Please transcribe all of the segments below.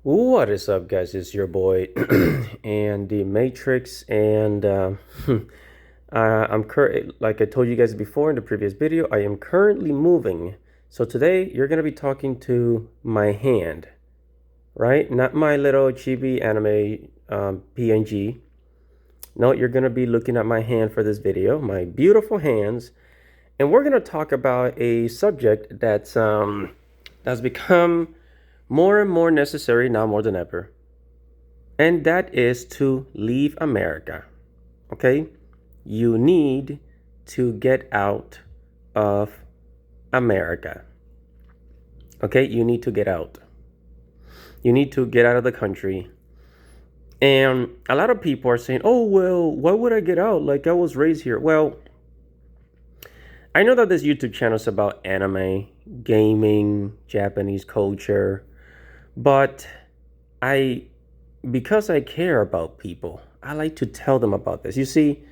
What is up, guys? It's your boy and the Matrix, and like I told you guys before in the previous video, I am currently moving. So today you're gonna be talking to my hand, right? Not my little chibi anime PNG. No, you're gonna be looking at my hand for this video, my beautiful hands, and we're gonna talk about a subject that's become more and more necessary now more than ever, and that is to leave America. Okay? You need to get out of America. Okay? You need to get out. You need to get out of the country. And a lot of people are saying, oh, well, why would I get out? Like, I was raised here. Well, I know that this YouTube channel is about anime, gaming, Japanese culture, but I because I care about people, I like to tell them about this. You see,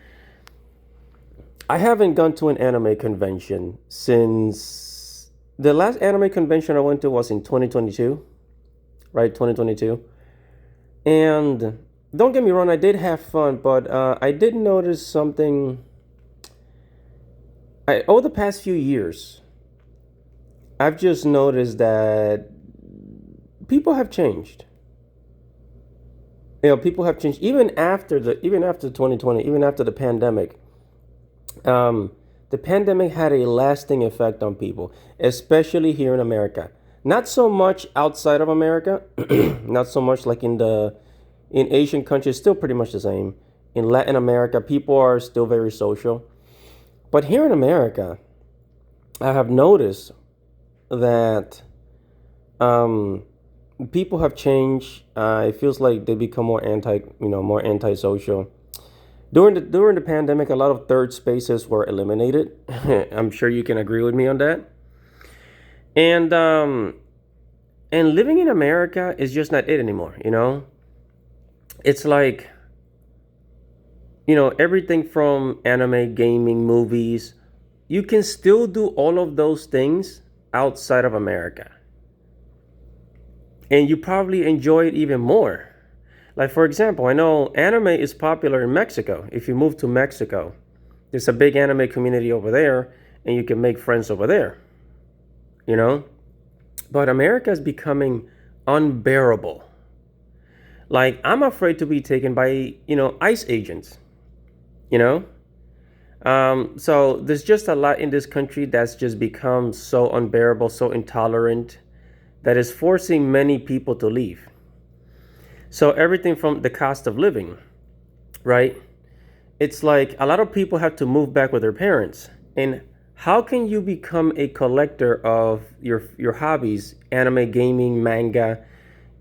I haven't gone to an anime convention since the last anime convention I went to was in 2022, right? 2022. And don't get me wrong, I did have fun, but I did notice something. Over the past few years, I've just noticed that people have changed. People have changed even after 2020, even after the pandemic. The pandemic had a lasting effect on people, especially here in America. Not so much outside of America, not so much like in Asian countries, still pretty much the same. In Latin America, people are still very social. But here in America, I have noticed that um, people have changed. It feels like they become more antisocial. During the pandemic, a lot of third spaces were eliminated. I'm sure you can agree with me on that. And living in America is just not it anymore. It's like everything from anime, gaming, movies. You can still do all of those things outside of America, and you probably enjoy it even more. Like, for example, I know anime is popular in Mexico. If you move to Mexico, there's a big anime community over there, and you can make friends over there, you know? But America is becoming unbearable. Like, I'm afraid to be taken by, ICE agents, you know? So there's just a lot in this country that's just become so unbearable, so intolerant, that is forcing many people to leave. So everything from the cost of living, right? It's like a lot of people have to move back with their parents. And how can you become a collector of your hobbies, anime, gaming, manga,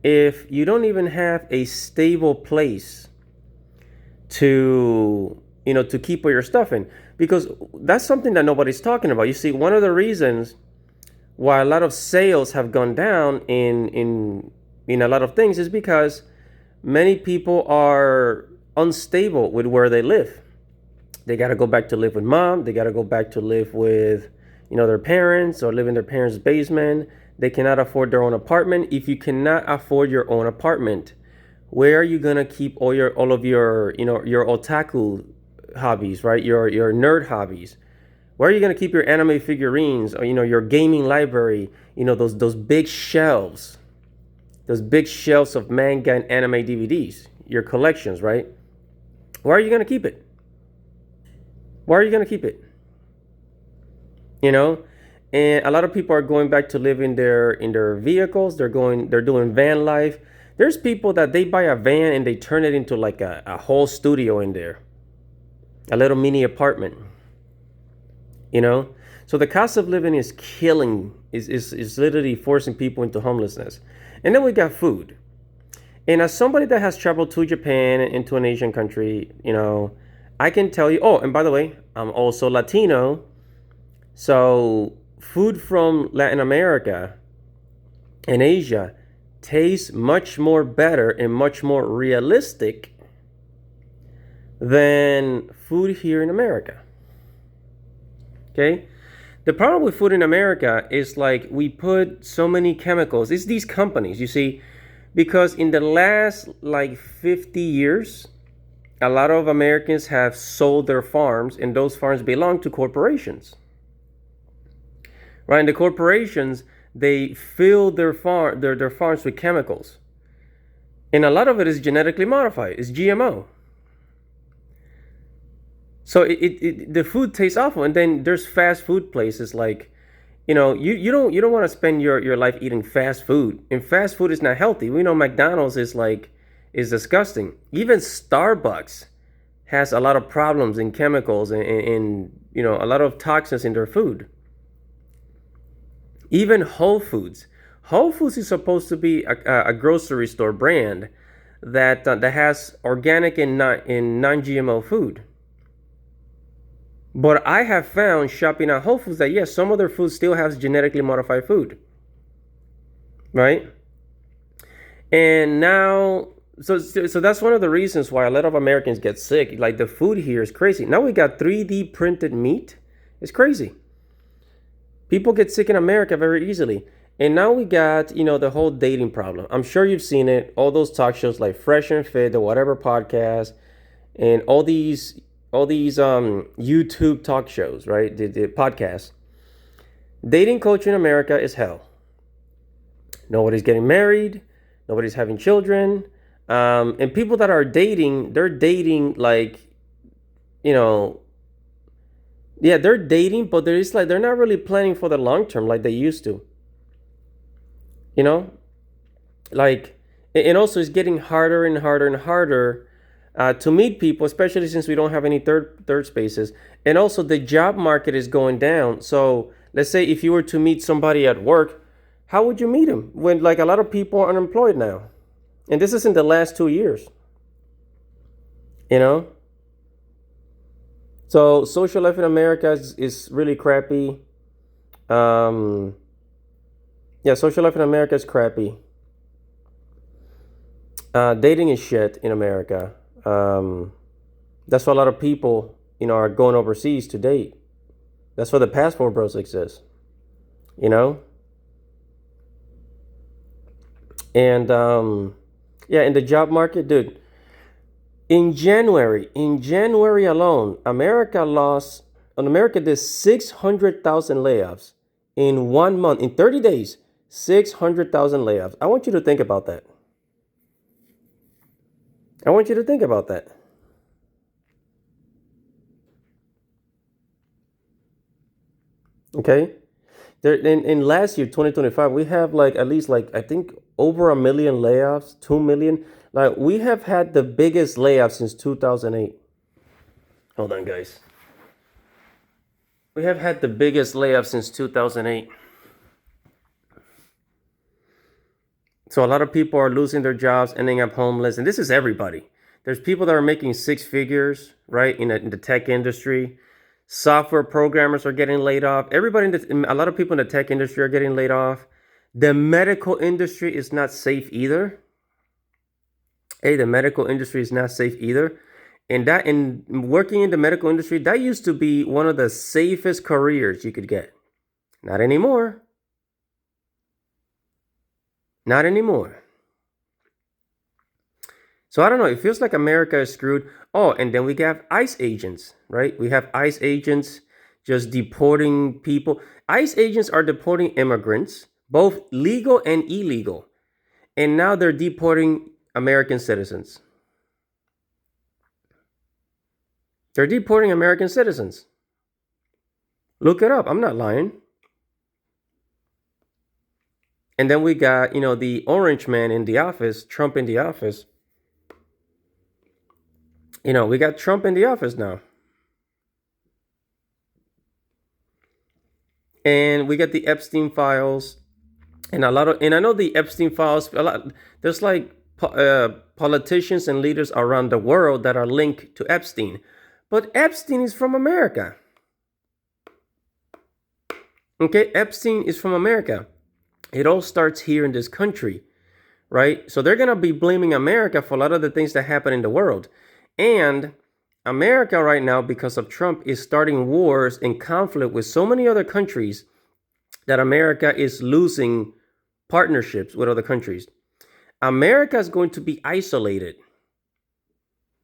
if you don't even have a stable place to keep all your stuff in? Because that's something that nobody's talking about. You see, one of the reasons why a lot of sales have gone down in a lot of things is because many people are unstable with where they live. They got to go back to live with mom. They got to go back to live with, their parents, or live in their parents' basement. They cannot afford their own apartment. If you cannot afford your own apartment, where are you gonna keep all of your otaku hobbies, right? Your nerd hobbies. Where are you gonna keep your anime figurines, or your gaming library? Those big shelves, of manga and anime DVDs, your collections, right? Where are you going to keep it? Where are you going to keep it? And a lot of people are going back to live in their vehicles. They're doing van life. There's people that they buy a van and they turn it into like a whole studio in there, a little mini apartment. So the cost of living is killing, is literally forcing people into homelessness. And then we got food. And as somebody that has traveled to Japan and to an Asian country, I can tell you, oh, and by the way, I'm also Latino. So food from Latin America and Asia tastes much more better and much more realistic than food here in America. Okay? The problem with food in America is like we put so many chemicals. It's these companies, you see, Because in the last like 50 years, a lot of Americans have sold their farms, and those farms belong to corporations. Right? And the corporations, they fill their farms with chemicals. And a lot of it is genetically modified. It's GMO. So the food tastes awful. And then there's fast food places like, you don't want to spend your life eating fast food. And fast food is not healthy. We know McDonald's is disgusting. Even Starbucks has a lot of problems in chemicals and a lot of toxins in their food. Even Whole Foods. Whole Foods is supposed to be a grocery store brand that has organic and non-GMO food. But I have found shopping at Whole Foods that yes, some of their food still has genetically modified food. Right? And now, so that's one of the reasons why a lot of Americans get sick. Like the food here is crazy. Now we got 3D printed meat. It's crazy. People get sick in America very easily. And now we got, the whole dating problem. I'm sure you've seen it. All those talk shows like Fresh and Fit, the whatever podcast, and all these YouTube talk shows, right? The podcasts. Dating culture in America is hell. Nobody's getting married. Nobody's having children. And people that are dating, they're dating like, yeah, they're dating, but they're not really planning for the long term like they used to. Like, and also it's getting harder and harder and harder to meet people, especially since we don't have any third spaces. And also the job market is going down. So let's say if you were to meet somebody at work, how would you meet him when like a lot of people are unemployed now? And this is in the last 2 years. So social life in America is really crappy. Yeah, social life in America is crappy. Dating is shit in America. That's why a lot of people, are going overseas to date. That's why the passport bros exist. And yeah, in the job market, dude. In January alone, America did 600,000 layoffs in 1 month. In 30 days, 600,000 layoffs. I want you to think about that. Okay? In last year, 2025, we have like at least like I think over 1 million layoffs, 2 million. Like we have had the biggest layoffs since 2008. Hold on, guys. We have had the biggest layoffs since 2008. So a lot of people are losing their jobs, ending up homeless, and this is everybody. There's people that are making 6 figures, right, in the tech industry. Software programmers are getting laid off. A lot of people in the tech industry are getting laid off. The medical industry is not safe either. The medical industry is not safe either. And working in the medical industry, that used to be one of the safest careers you could get. Not anymore. Not anymore. So I don't know. It feels like America is screwed. Oh, and then we have ICE agents, right? We have ICE agents just deporting people. ICE agents are deporting immigrants, both legal and illegal. And now they're deporting American citizens. They're deporting American citizens. Look it up. I'm not lying. And then we got, the orange man in the office, Trump in the office. We got Trump in the office now. And we got the Epstein files. And I know the Epstein files, there's like politicians and leaders around the world that are linked to Epstein. But Epstein is from America. Okay, Epstein is from America. It all starts here in this country, right? So they're going to be blaming America for a lot of the things that happen in the world. And America right now, because of Trump, is starting wars and conflict with so many other countries that America is losing partnerships with other countries. America is going to be isolated.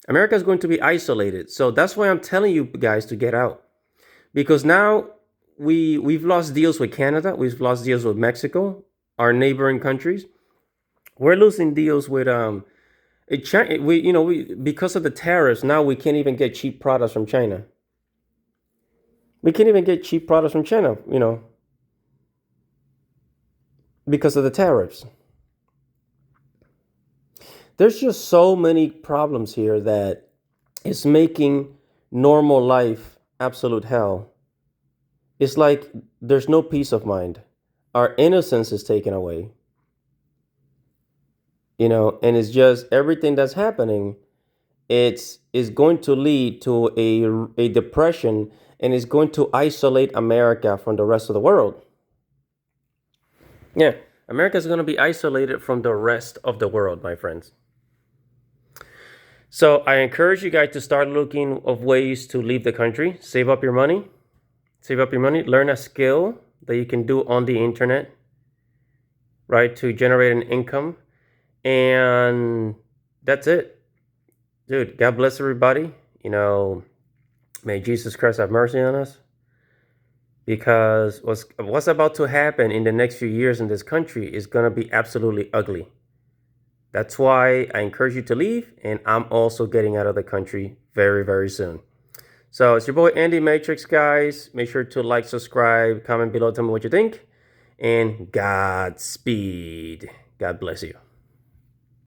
America is going to be isolated. So that's why I'm telling you guys to get out. Because now we've lost deals with Canada, we've lost deals with Mexico, our neighboring countries. We're losing deals with because of the tariffs, now we can't even get cheap products from China. We can't even get cheap products from China, because of the tariffs. There's just so many problems here that it's making normal life absolute hell. It's like there's no peace of mind. Our innocence is taken away. And it's just everything that's happening, it's is going to lead to a depression, and it's going to isolate America from the rest of the world. Yeah, America is going to be isolated from the rest of the world, my friends. So I encourage you guys to start looking of ways to leave the country. Save up your money. Learn a skill that you can do on the internet, right, to generate an income. And that's it. Dude, God bless everybody. May Jesus Christ have mercy on us. Because what's about to happen in the next few years in this country is going to be absolutely ugly. That's why I encourage you to leave, and I'm also getting out of the country very, very soon. So it's your boy Andy Matrix, guys. Make sure to like, subscribe, comment below, tell me what you think, and Godspeed. God bless you.